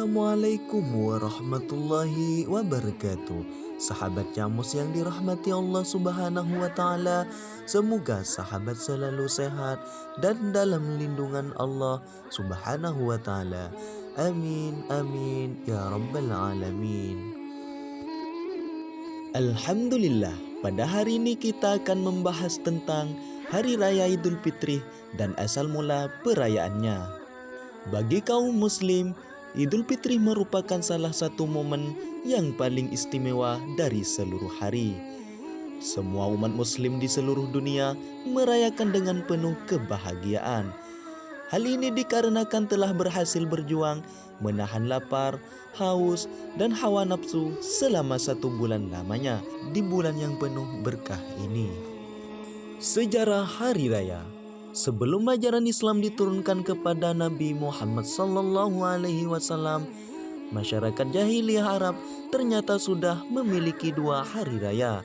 Assalamualaikum warahmatullahi wabarakatuh. Sahabat Jamus yang dirahmati Allah Subhanahu wa Ta'ala, semoga sahabat selalu sehat dan dalam lindungan Allah Subhanahu wa Ta'ala. Amin, amin ya Rabbal Alamin. Alhamdulillah, pada hari ini kita akan membahas tentang Hari Raya Idul Fitri dan asal mula perayaannya. Bagi kaum muslim, Idul Fitri merupakan salah satu momen yang paling istimewa dari seluruh hari. Semua umat muslim di seluruh dunia merayakan dengan penuh kebahagiaan. Hal ini dikarenakan telah berhasil berjuang menahan lapar, haus, dan hawa nafsu selama 1 bulan lamanya di bulan yang penuh berkah ini. Sejarah Hari Raya. Sebelum ajaran Islam diturunkan kepada Nabi Muhammad SAW, masyarakat jahiliyah Arab ternyata sudah memiliki 2 hari raya,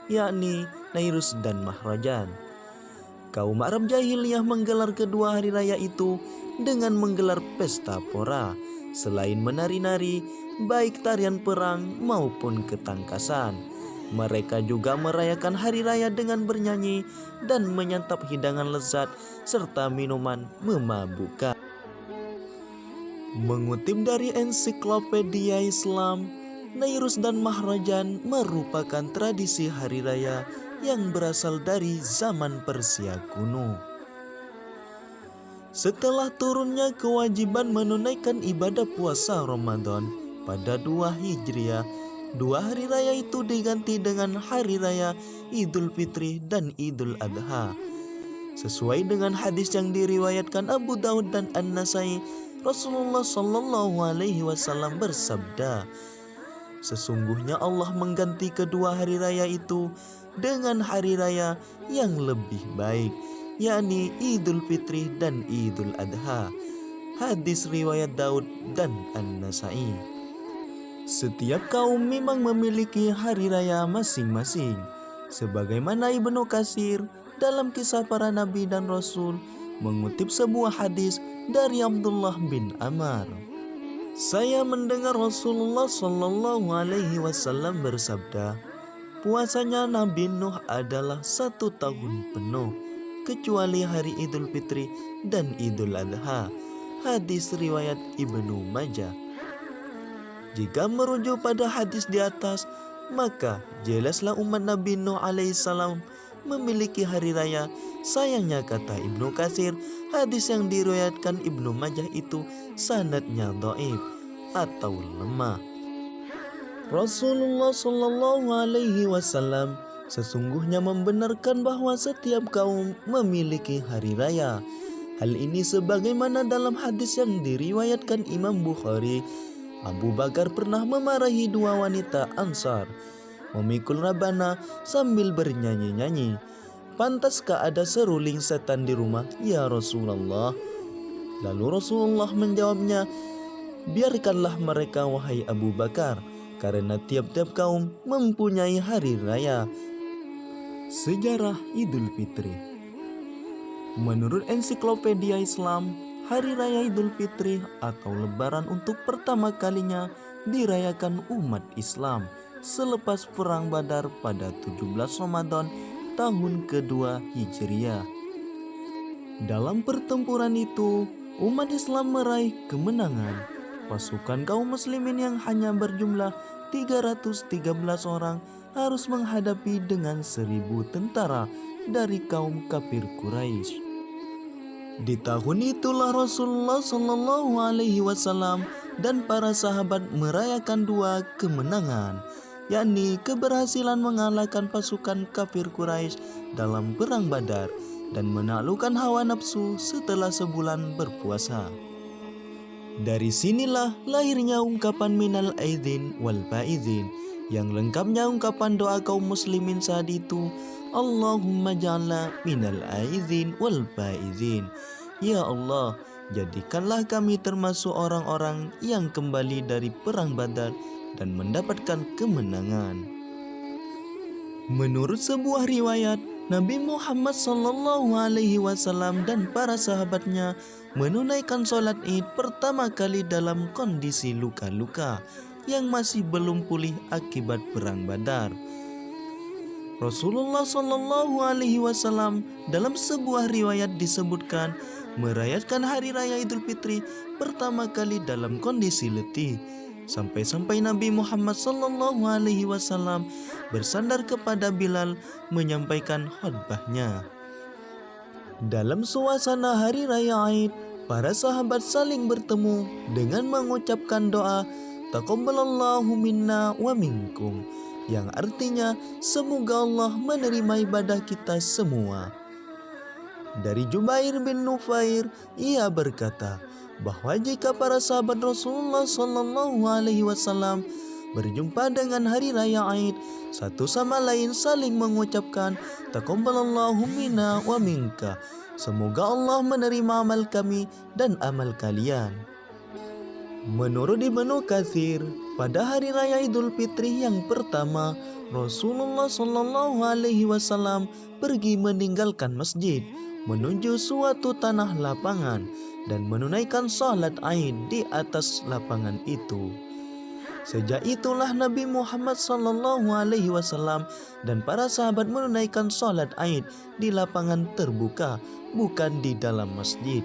yakni Nairus dan Mahrajan. Kaum Arab jahiliyah menggelar kedua hari raya itu dengan menggelar pesta pora, selain menari-nari, baik tarian perang maupun ketangkasan. Mereka juga merayakan hari raya dengan bernyanyi dan menyantap hidangan lezat serta minuman memabukkan. Mengutip dari ensiklopedia Islam, Nairus dan Mahrajan merupakan tradisi hari raya yang berasal dari zaman Persia kuno. Setelah turunnya kewajiban menunaikan ibadah puasa Ramadan pada 2 Hijriah, 2 hari raya itu diganti dengan hari raya Idul Fitri dan Idul Adha. Sesuai dengan hadis yang diriwayatkan Abu Daud dan An-Nasai, Rasulullah SAW bersabda, "Sesungguhnya Allah mengganti kedua hari raya itu dengan hari raya yang lebih baik, yakni Idul Fitri dan Idul Adha." Hadis riwayat Daud dan An-Nasai. Setiap kaum memang memiliki hari raya masing-masing. Sebagaimana Ibnu Katsir dalam kisah para nabi dan rasul mengutip sebuah hadis dari Abdullah bin Amr. Saya mendengar Rasulullah SAW bersabda, puasanya Nabi Nuh adalah 1 tahun penuh, kecuali hari Idul Fitri dan Idul Adha. Hadis riwayat Ibnu Majah. Jika merujuk pada hadis di atas, maka jelaslah umat Nabi Nuh alaihissalam memiliki hari raya. Sayangnya, kata Ibnu Katsir, hadis yang diriwayatkan Ibnu Majah itu sanadnya dhaif atau lemah. Rasulullah SAW sesungguhnya membenarkan bahwa setiap kaum memiliki hari raya. Hal ini sebagaimana dalam hadis yang diriwayatkan Imam Bukhari, Abu Bakar pernah memarahi 2 wanita Ansar, memikul rabana sambil bernyanyi-nyanyi. "Pantaskah ada seruling setan di rumah, ya Rasulullah?" Lalu Rasulullah menjawabnya, "Biarkanlah mereka, wahai Abu Bakar, karena tiap-tiap kaum mempunyai hari raya." Sejarah Idul Fitri. Menurut ensiklopedia Islam, Hari Raya Idul Fitri atau Lebaran untuk pertama kalinya dirayakan umat Islam selepas Perang Badar pada 17 Ramadan tahun kedua Hijriah. Dalam pertempuran itu, umat Islam meraih kemenangan. Pasukan kaum muslimin yang hanya berjumlah 313 orang harus menghadapi dengan 1.000 tentara dari kaum kafir Quraisy. Di tahun itulah Rasulullah SAW dan para sahabat merayakan 2 kemenangan, yakni keberhasilan mengalahkan pasukan kafir Quraisy dalam Perang Badar dan menaklukkan hawa nafsu setelah sebulan berpuasa. Dari sinilah lahirnya ungkapan minal aidin wal faizin, yang lengkapnya ungkapan doa kaum muslimin saat itu, Allahumma ja'alna minal aidin wal faizin. Ya Allah, jadikanlah kami termasuk orang-orang yang kembali dari Perang Badar dan mendapatkan kemenangan. Menurut sebuah riwayat, Nabi Muhammad SAW dan para sahabatnya menunaikan sholat Id pertama kali dalam kondisi luka-luka yang masih belum pulih akibat perang Badar. Rasulullah SAW dalam sebuah riwayat disebutkan merayakan hari raya Idul Fitri pertama kali dalam kondisi letih, sampai-sampai Nabi Muhammad SAW bersandar kepada Bilal menyampaikan khutbahnya. Dalam suasana hari raya Aid, para sahabat saling bertemu dengan mengucapkan doa taqabbalallahu minna wa minkum, yang artinya semoga Allah menerima ibadah kita semua. Dari Jubair bin Nufair, ia berkata bahwa jika para sahabat Rasulullah SAW berjumpa dengan hari raya Aid, satu sama lain saling mengucapkan taqabbalallahu minna wa minka, semoga Allah menerima amal kami dan amal kalian. Menurut Ibnu Katsir, pada hari raya Idul Fitri yang pertama, Rasulullah SAW pergi meninggalkan masjid menuju suatu tanah lapangan dan menunaikan sholat Aid di atas lapangan itu. Sejak itulah Nabi Muhammad SAW dan para sahabat menunaikan sholat Aid di lapangan terbuka, bukan di dalam masjid.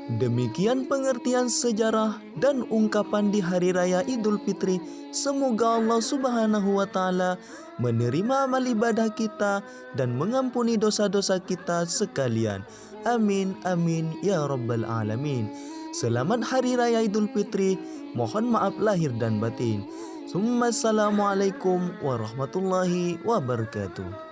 Demikian pengertian sejarah dan ungkapan di hari raya Idul Fitri. Semoga Allah Subhanahu wa Ta'ala menerima amal ibadah kita dan mengampuni dosa-dosa kita sekalian. Amin amin ya rabbal alamin. Selamat hari raya Idul Fitri. Mohon maaf lahir dan batin. Assalamualaikum warahmatullahi wabarakatuh.